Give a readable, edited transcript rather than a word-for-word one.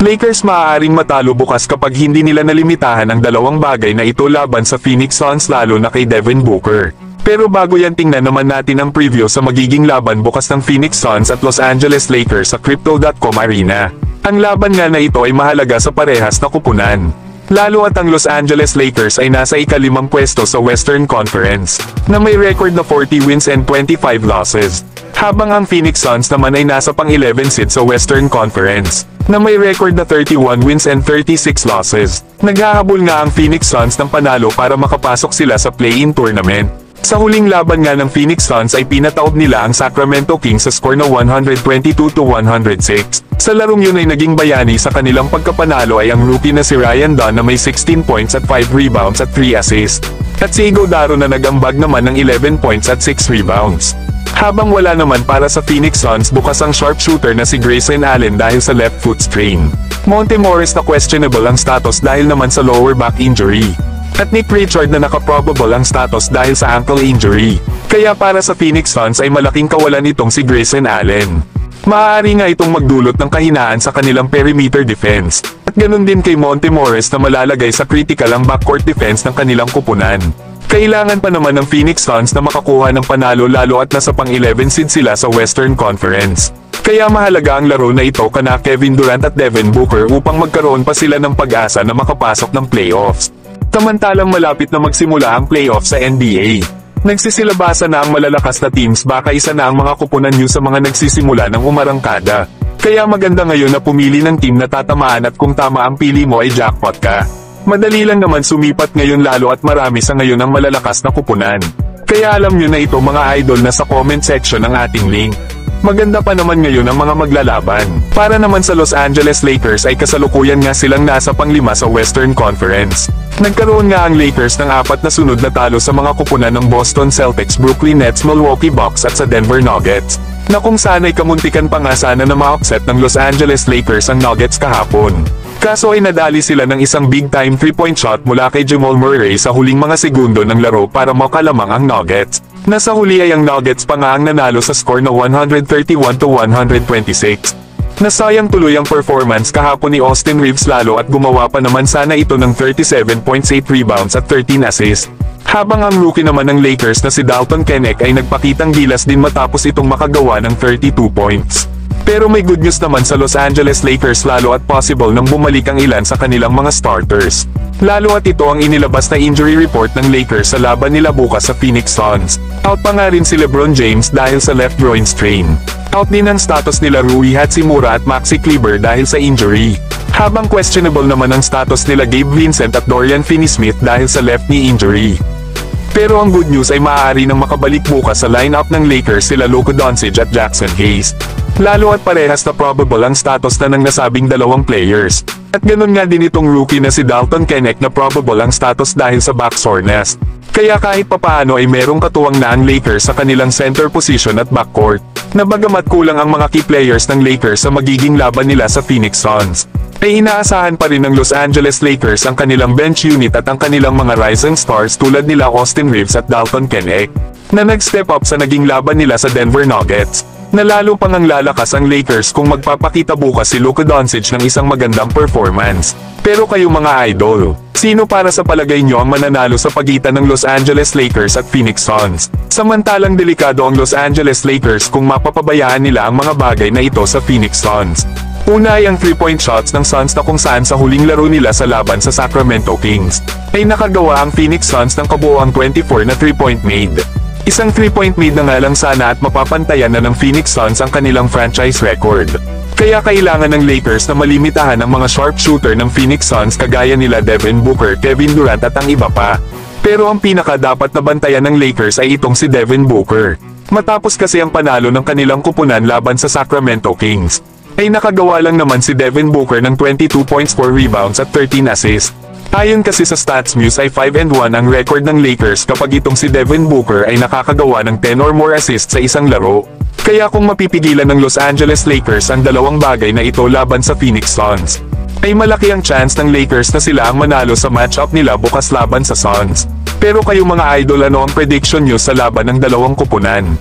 Lakers maaaring matalo bukas kapag hindi nila nalimitahan ang dalawang bagay na ito laban sa Phoenix Suns lalo na kay Devin Booker. Pero bago yan tingnan naman natin ang preview sa magiging laban bukas ng Phoenix Suns at Los Angeles Lakers sa Crypto.com Arena. Ang laban nga na ito ay mahalaga sa parehas na kupunan. Lalo at ang Los Angeles Lakers ay nasa ika-5 pwesto sa Western Conference, na may record na 40 wins and 25 losses. Habang ang Phoenix Suns naman ay nasa pang-11 seed sa Western Conference, na may record na 31 wins and 36 losses. Naghahabol nga ang Phoenix Suns ng panalo para makapasok sila sa play-in tournament. Sa huling laban nga ng Phoenix Suns ay pinataob nila ang Sacramento Kings sa score na 122-106. Sa larong yun ay naging bayani sa kanilang pagkapanalo ay ang rookie na si Ryan Dunn na may 16 points at 5 rebounds at 3 assists. At si Iguodaro na nag-ambag naman ng 11 points at 6 rebounds. Habang wala naman para sa Phoenix Suns bukas ang sharpshooter na si Grayson Allen dahil sa left foot strain. Monte Morris na questionable ang status dahil naman sa lower back injury. At Nick Richard na naka-probable ang status dahil sa ankle injury. Kaya para sa Phoenix Suns ay malaking kawalan itong si Grayson Allen. Maaari nga itong magdulot ng kahinaan sa kanilang perimeter defense. At ganun din kay Monte Morris na malalagay sa critical ang backcourt defense ng kanilang kupunan. Kailangan pa naman ng Phoenix Suns na makakuha ng panalo lalo at nasa pang-11 seed sila sa Western Conference. Kaya mahalaga ang laro na ito kana Kevin Durant at Devin Booker upang magkaroon pa sila ng pag-asa na makapasok ng playoffs. Samantalang malapit na magsimula ang playoffs sa NBA. Nagsisilabasa na ang malalakas na teams baka isa na ang mga kupunan nyo sa mga nagsisimula ng umarangkada. Kaya maganda ngayon na pumili ng team na tatamaan at kung tama ang pili mo ay jackpot ka. Madali lang naman sumipat ngayon lalo at marami sa ngayon ang malalakas na kupunan. Kaya alam nyo na ito mga idol na sa comment section ng ating link. Maganda pa naman ngayon ang mga maglalaban. Para naman sa Los Angeles Lakers ay kasalukuyan nga silang nasa pang-5 sa Western Conference. Nagkaroon nga ang Lakers ng 4 na sunod na talo sa mga kupunan ng Boston Celtics, Brooklyn Nets, Milwaukee Bucks at sa Denver Nuggets. Na kung sana'y kamuntikan pa nga sana na ma-upset ng Los Angeles Lakers ang Nuggets kahapon. Kaso ay nadali sila ng isang big-time 3-point shot mula kay Jamal Murray sa huling mga segundo ng laro para makalamang ang Nuggets. Nasa huli ay ang Nuggets pa nga ang nanalo sa score na 131-126. Nasayang tuloy ang performance kahapon ni Austin Reeves lalo at gumawa pa naman sana ito ng 37 points, 8 rebounds at 13 assists. Habang ang rookie naman ng Lakers na si Dalton Knecht ay nagpakitang gilas din matapos itong makagawa ng 32 points. Pero may good news naman sa Los Angeles Lakers lalo at possible nang bumalik ang ilan sa kanilang mga starters. Lalo at ito ang inilabas na injury report ng Lakers sa laban nila bukas sa Phoenix Suns. Out pa nga rin si LeBron James dahil sa left groin strain. Out din ang status nila Rui Hachimura at Maxi Kleber dahil sa injury. Habang questionable naman ang status nila Gabe Vincent at Dorian Finney-Smith dahil sa left knee injury. Pero ang good news ay maaari nang makabalik bukas sa lineup ng Lakers sila Luka Doncic at Jackson Hayes. Lalo at parehas na probable ang status na ng nasabing dalawang players. At ganun nga din itong rookie na si Dalton Knecht na probable ang status dahil sa back soreness. Kaya kahit papaano ay merong katuwang na ang Lakers sa kanilang center position at backcourt. Na bagamat kulang ang mga key players ng Lakers sa magiging laban nila sa Phoenix Suns, ay inaasahan pa rin ng Los Angeles Lakers ang kanilang bench unit at ang kanilang mga rising stars tulad nila Austin Reeves at Dalton Knecht, na nag-step up sa naging laban nila sa Denver Nuggets. Nalalo pang ang lalakas ang Lakers kung magpapakita bukas si Luka Doncic ng isang magandang performance. Pero kayo mga idol, sino para sa palagay nyo ang mananalo sa pagitan ng Los Angeles Lakers at Phoenix Suns? Samantalang delikado ang Los Angeles Lakers kung mapapabayaan nila ang mga bagay na ito sa Phoenix Suns. Una ay ang 3-point shots ng Suns na kung saan sa huling laro nila sa laban sa Sacramento Kings, ay nakagawa ang Phoenix Suns ng kabuoang 24 na 3-point made. Isang 3-point made na nga lang sana at mapapantayan na ng Phoenix Suns ang kanilang franchise record. Kaya kailangan ng Lakers na malimitahan ang mga sharpshooter ng Phoenix Suns kagaya nila Devin Booker, Kevin Durant at ang iba pa. Pero ang pinaka dapat na bantayan ng Lakers ay itong si Devin Booker. Matapos kasi ang panalo ng kanilang kupunan laban sa Sacramento Kings, ay nakagawa lang naman si Devin Booker ng 22 points, 4 rebounds at 13 assists. Ayon kasi sa StatsMuse ay 5-1 ang record ng Lakers kapag itong si Devin Booker ay nakakagawa ng 10 or more assists sa isang laro. Kaya kung mapipigilan ng Los Angeles Lakers ang dalawang bagay na ito laban sa Phoenix Suns, ay malaki ang chance ng Lakers na sila ang manalo sa matchup nila bukas laban sa Suns. Pero kayo mga idol, ano ang prediction nyo sa laban ng dalawang kupunan?